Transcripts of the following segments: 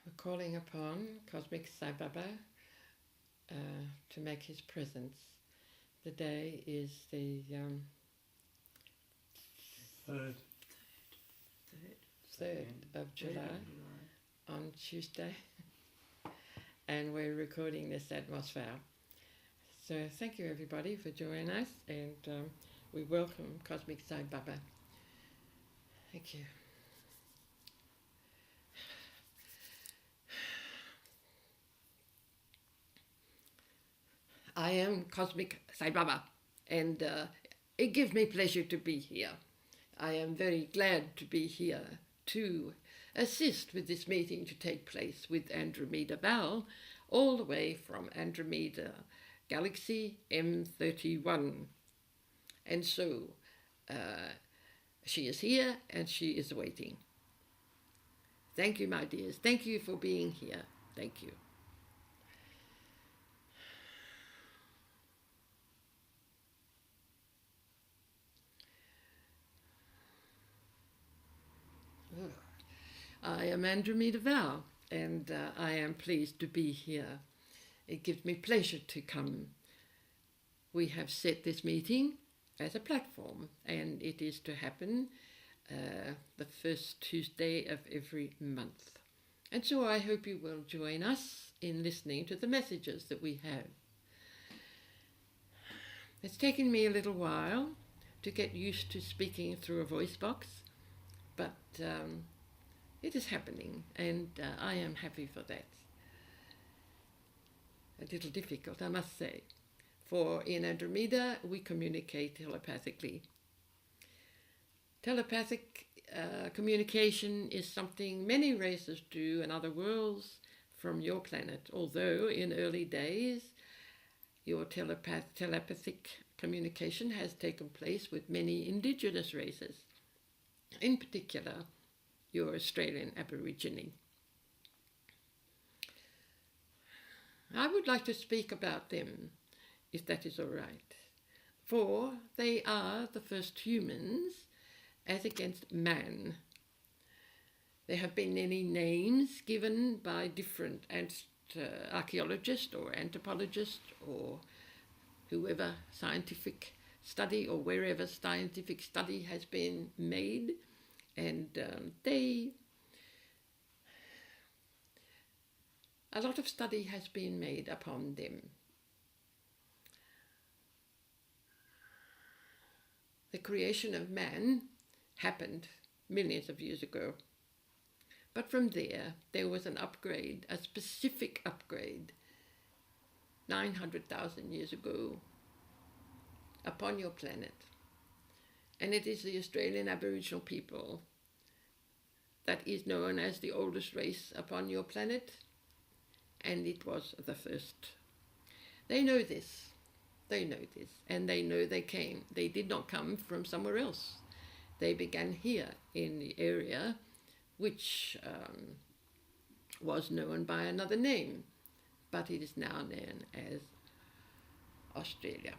We're calling upon Cosmic Sai Baba to make his presence. The day is the Third. 3rd of July on Tuesday, and we're recording this atmosphere. So thank you everybody for joining us, and we welcome Cosmic Sai Baba. Thank you. I am Cosmic Sai Baba, and it gives me pleasure to be here. I am very glad to be here to assist with this meeting to take place with Andromeda Val, all the way from Andromeda Galaxy M31. And so she is here and she is waiting. Thank you, my dears. Thank you for being here. Thank you. I am Andromeda Val, and I am pleased to be here. It gives me pleasure to come. We have set this meeting as a platform, and it is to happen the first Tuesday of every month. And so I hope you will join us in listening to the messages that we have. It's taken me a little while to get used to speaking through a voice box, but it is happening, and I am happy for that. A little difficult, I must say, for in Andromeda we communicate telepathically. Telepathic communication is something many races do in other worlds from your planet, although in early days your telepathic communication has taken place with many indigenous races, in particular your Australian Aborigine. I would like to speak about them, if that is all right, for they are the first humans as against man. There have been many names given by different archaeologists or anthropologists or whoever scientific study or wherever scientific study has been made, and a lot of study has been made upon them. The creation of man happened millions of years ago, but from there was an upgrade, a specific upgrade, 900,000 years ago upon your planet. And it is the Australian Aboriginal people that is known as the oldest race upon your planet, and it was the first. They know this, and they know they came. They did not come from somewhere else. They began here in the area, which was known by another name, but it is now known as Australia.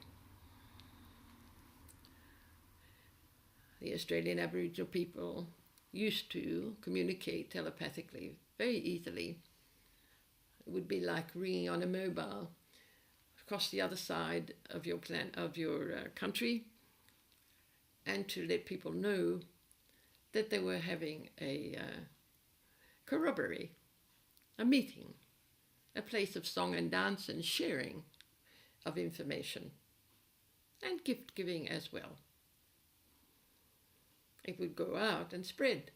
The Australian Aboriginal people used to communicate telepathically very easily. It would be like ringing on a mobile across the other side of your country, and to let people know that they were having a corroboree, a meeting, a place of song and dance and sharing of information, and gift giving as well. It would go out and spread.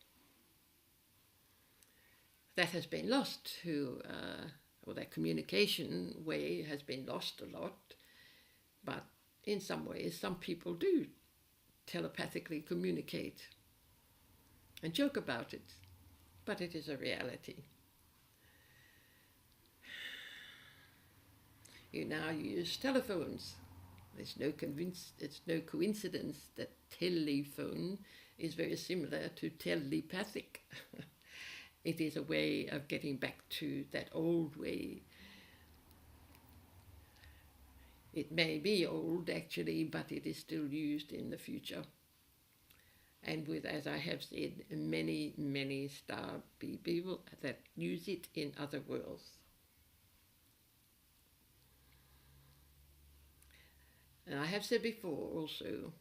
That has been lost or that communication way has been lost a lot, but in some ways some people do telepathically communicate and joke about it, but it is a reality. You now use telephones. It's no coincidence that telephone is very similar to telepathic. It is a way of getting back to that old way. It may be old actually, but it is still used in the future. and with, as I have said, many, many star people that use it in other worlds. And I have said before also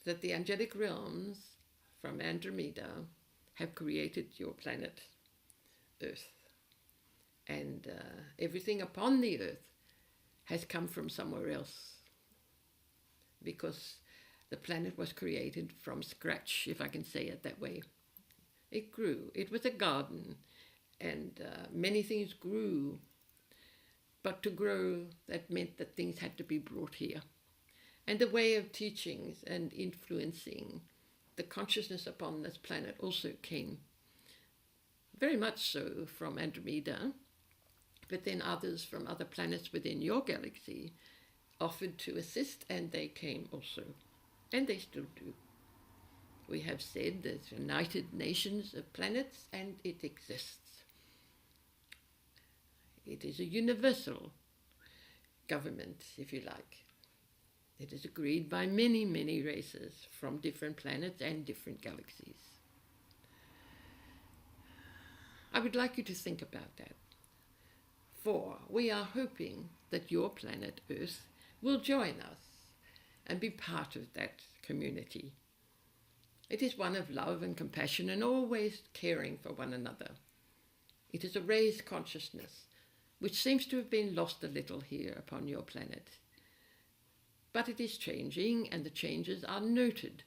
that the angelic realms from Andromeda have created your planet, Earth. And everything upon the Earth has come from somewhere else, because the planet was created from scratch, if I can say it that way. It grew. It was a garden, and many things grew. But to grow, that meant that things had to be brought here. And the way of teachings and influencing the consciousness upon this planet also came very much so from Andromeda, but then others from other planets within your galaxy offered to assist, and they came also. And they still do. We have said there's United Nations of planets, and it exists. It is a universal government, if you like. It is agreed by many, many races from different planets and different galaxies. I would like you to think about that. For we are hoping that your planet Earth will join us and be part of that community. It is one of love and compassion and always caring for one another. It is a raised consciousness, which seems to have been lost a little here upon your planet. But it is changing, and the changes are noted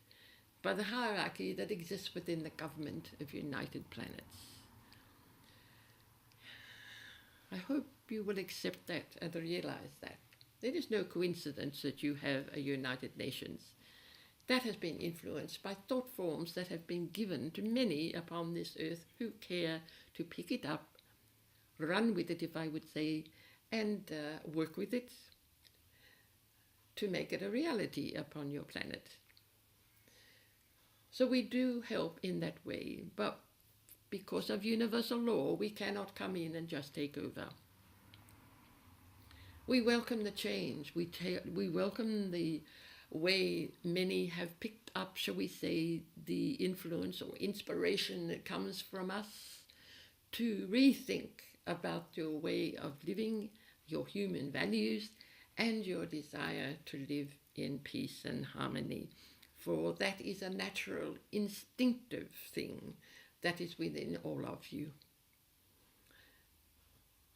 by the hierarchy that exists within the government of United Planets. I hope you will accept that and realize that. It is no coincidence that you have a United Nations. That has been influenced by thought forms that have been given to many upon this earth who care to pick it up, run with it, if I would say, and work with it to make it a reality upon your planet. So we do help in that way, but because of universal law, we cannot come in and just take over. We welcome the change. We welcome the way many have picked up, shall we say, the influence or inspiration that comes from us to rethink about your way of living, your human values, and your desire to live in peace and harmony. For that is a natural, instinctive thing that is within all of you.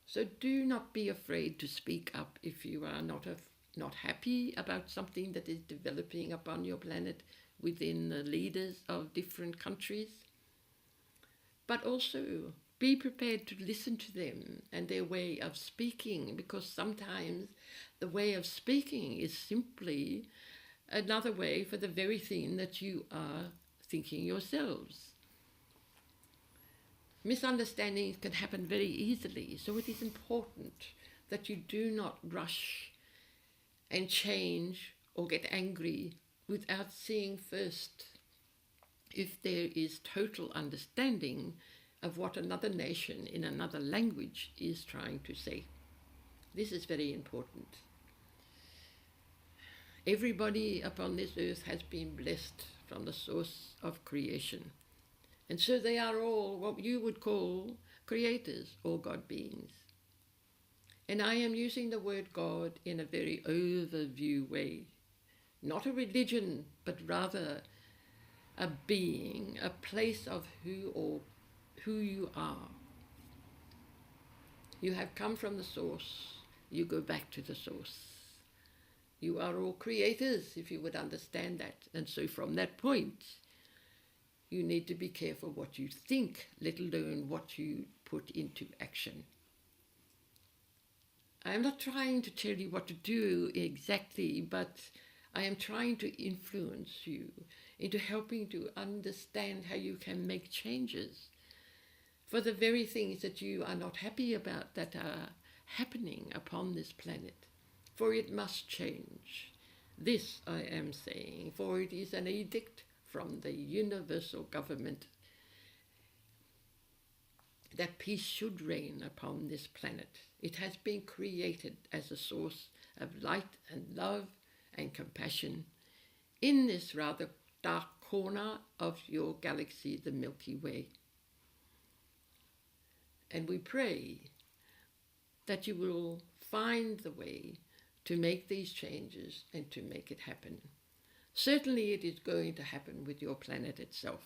So do not be afraid to speak up if you are not happy about something that is developing upon your planet within the leaders of different countries. But also be prepared to listen to them and their way of speaking, because sometimes the way of speaking is simply another way for the very thing that you are thinking yourselves. Misunderstandings can happen very easily, so it is important that you do not rush and change or get angry without seeing first if there is total understanding of what another nation in another language is trying to say. This is very important. Everybody upon this earth has been blessed from the source of creation. And so they are all what you would call creators or God beings. And I am using the word God in a very overview way. Not a religion, but rather a being, a place of who you are. You have come from the source. You go back to the source. You are all creators, if you would understand that. And so from that point, you need to be careful what you think, let alone what you put into action. I am not trying to tell you what to do exactly, but I am trying to influence you into helping to understand how you can make changes for the very things that you are not happy about that are happening upon this planet. For it must change. This I am saying, for it is an edict from the universal government that peace should reign upon this planet. It has been created as a source of light and love and compassion in this rather dark corner of your galaxy, the Milky Way. And we pray that you will find the way to make these changes and to make it happen. Certainly it is going to happen with your planet itself.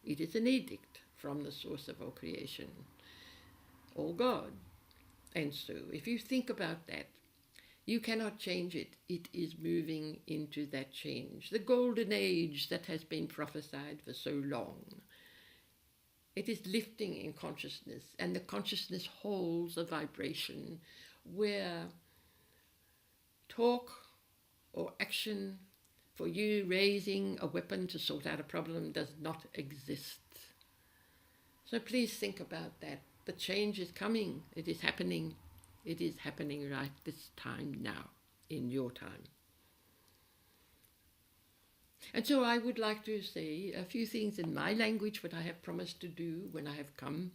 It is an edict from the source of all creation, all God. And so if you think about that, you cannot change it. It is moving into that change. The golden age that has been prophesied for so long. It is lifting in consciousness, and the consciousness holds a vibration where talk or action for you raising a weapon to sort out a problem does not exist. So please think about that. The change is coming. It is happening. It is happening right this time now, in your time. And so I would like to say a few things in my language, what I have promised to do when I have come.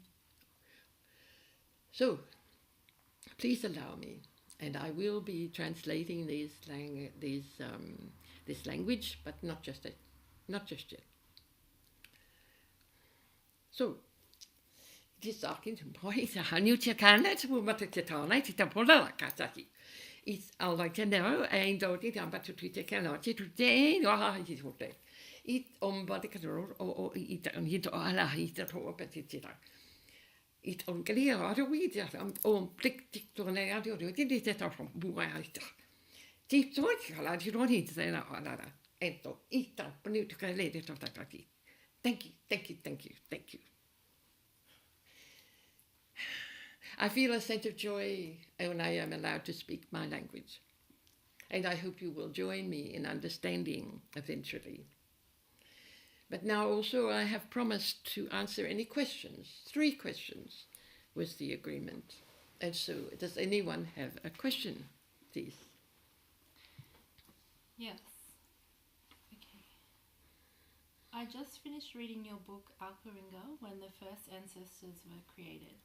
So, please allow me, and I will be translating this language, but not just yet. So, it's talking to boys. I knew you can't. It's all like to know, and don't it? I'm about to tweet a cannot today. No, it's what they eat on body control or eat on it or Allah eat at all, but it's it on clear or we just on click tick to an idea. Did it from Buaita? Deep to it, you don't eat then. And so eat up, new to calculate it of that. Thank you. I feel a sense of joy when I am allowed to speak my language. And I hope you will join me in understanding eventually. But now also I have promised to answer any questions. 3 questions was the agreement. And so does anyone have a question, please? Yes. Okay. I just finished reading your book, Alkaringa, when the first ancestors were created.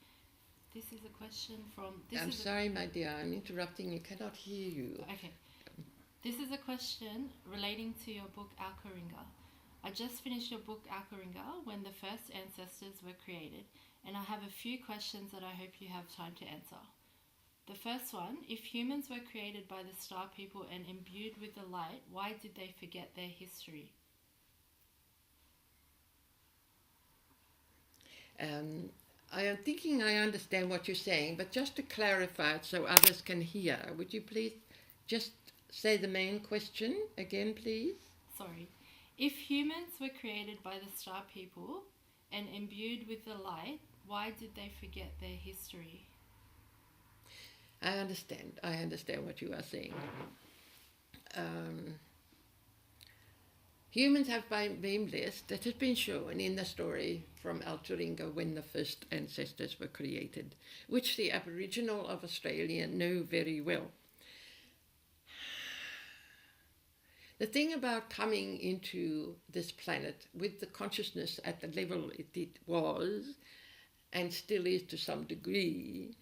This is a question from... I'm sorry, my dear, I'm interrupting. You cannot hear you. Okay. This is a question relating to your book, Alkaringa. I just finished your book, Alkaringa, when the first ancestors were created, and I have a few questions that I hope you have time to answer. The first one, if humans were created by the star people and imbued with the light, why did they forget their history? I am thinking I understand what you're saying, but just to clarify it so others can hear, would you please just say the main question again, please? Sorry. If humans were created by the star people and imbued with the light, why did they forget their history? I understand what you are saying. Humans have been blessed. That has been shown in the story from Alkaringa when the first ancestors were created, which the Aboriginal of Australia know very well. The thing about coming into this planet with the consciousness at the level it was, and still is to some degree,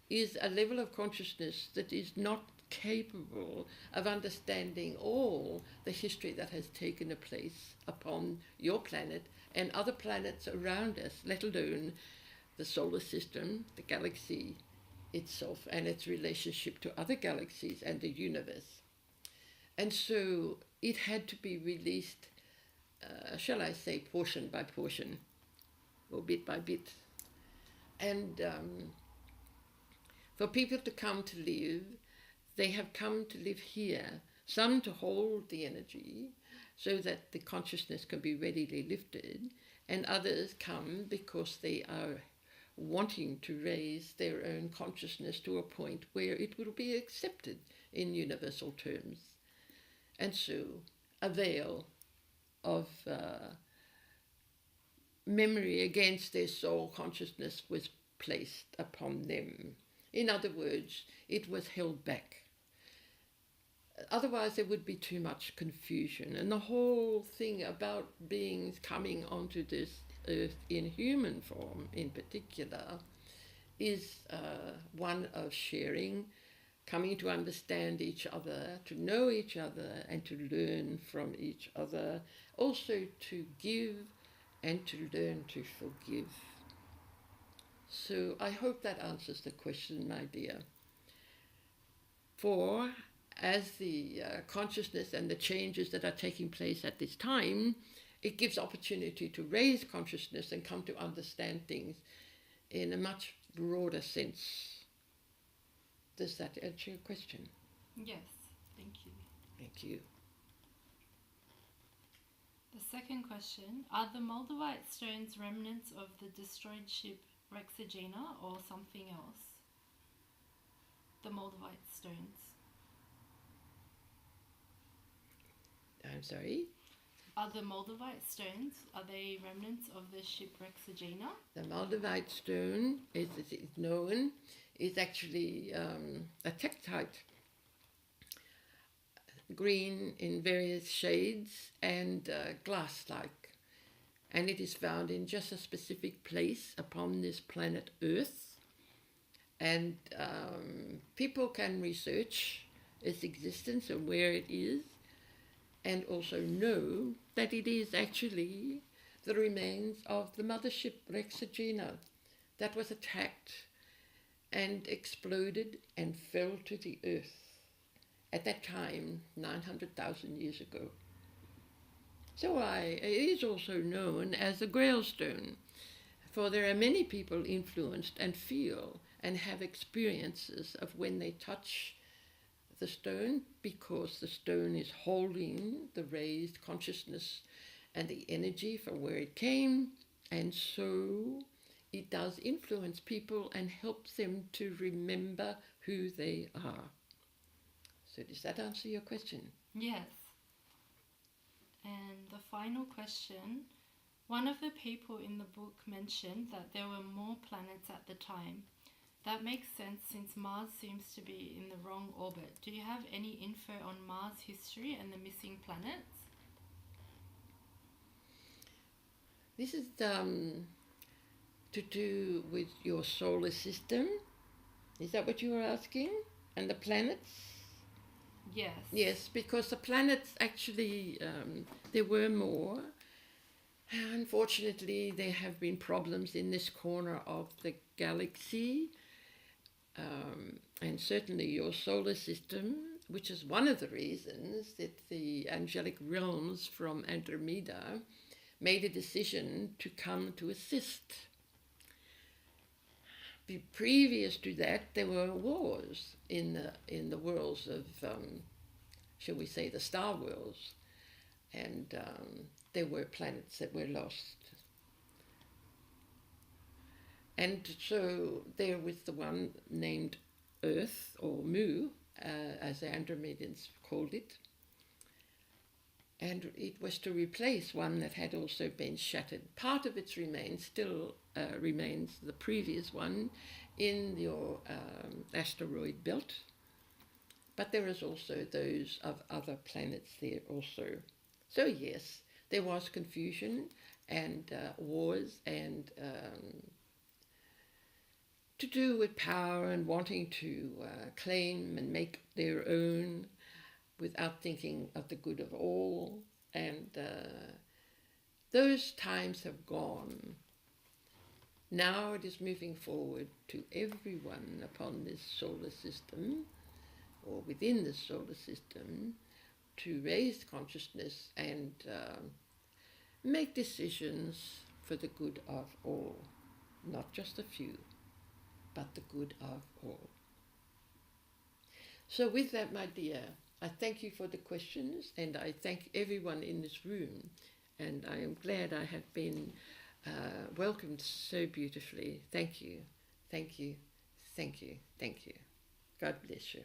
is a level of consciousness that is not capable of understanding all the history that has taken place upon your planet and other planets around us, let alone the solar system, the galaxy itself, and its relationship to other galaxies and the universe. And so it had to be released, shall I say, portion by portion, or bit by bit. And for people to come to live, they have come to live here, some to hold the energy so that the consciousness can be readily lifted, and others come because they are wanting to raise their own consciousness to a point where it will be accepted in universal terms. And so a veil of memory against their soul consciousness was placed upon them. In other words, it was held back. Otherwise, there would be too much confusion. And the whole thing about beings coming onto this earth in human form in particular is one of sharing coming to understand each other, to know each other, and to learn from each other, also to give and to learn to forgive. So I hope that answers the question, my dear. For as the consciousness and the changes that are taking place at this time, it gives opportunity to raise consciousness and come to understand things in a much broader sense. Does that answer your question? Yes, thank you. Thank you. The second question, are the Moldavite stones remnants of the destroyed ship Rexagena or something else? The Moldavite stones. I'm sorry? Are the Moldavite stones, are they remnants of the ship Rexagena? The Moldavite stone is known, is actually a tektite, green in various shades and glass-like. And it is found in just a specific place upon this planet Earth. And people can research its existence and where it is, and also know that it is actually the remains of the mothership Rexagena that was attacked and exploded and fell to the earth at that time, 900,000 years ago. So it is also known as the Grail Stone, for there are many people influenced and feel and have experiences of when they touch the stone, because the stone is holding the raised consciousness and the energy from where it came, and so it does influence people and helps them to remember who they are. So does that answer your question? Yes. And the final question, one of the people in the book mentioned that there were more planets at the time. That makes sense since Mars seems to be in the wrong orbit. Do you have any info on Mars' history and the missing planets? This is to do with your solar system. Is that what you were asking? And the planets? Yes. Yes, because the planets actually, there were more. Unfortunately, there have been problems in this corner of the galaxy. And certainly your solar system, which is one of the reasons that the angelic realms from Andromeda made a decision to come to assist. Previous to that, there were wars in the worlds of, shall we say, the star worlds, and there were planets that were lost. And so there was the one named Earth, or Mu, as the Andromedans called it. And it was to replace one that had also been shattered. Part of its remains still remains the previous one in your asteroid belt. But there is also those of other planets there also. So yes, there was confusion and wars and to do with power and wanting to claim and make their own without thinking of the good of all. And those times have gone. Now it is moving forward to everyone upon this solar system, or within this solar system, to raise consciousness and make decisions for the good of all, not just a few, but the good of all. So with that, my dear, I thank you for the questions, and I thank everyone in this room, and I am glad I have been welcomed so beautifully. Thank you, thank you, thank you, thank you. God bless you.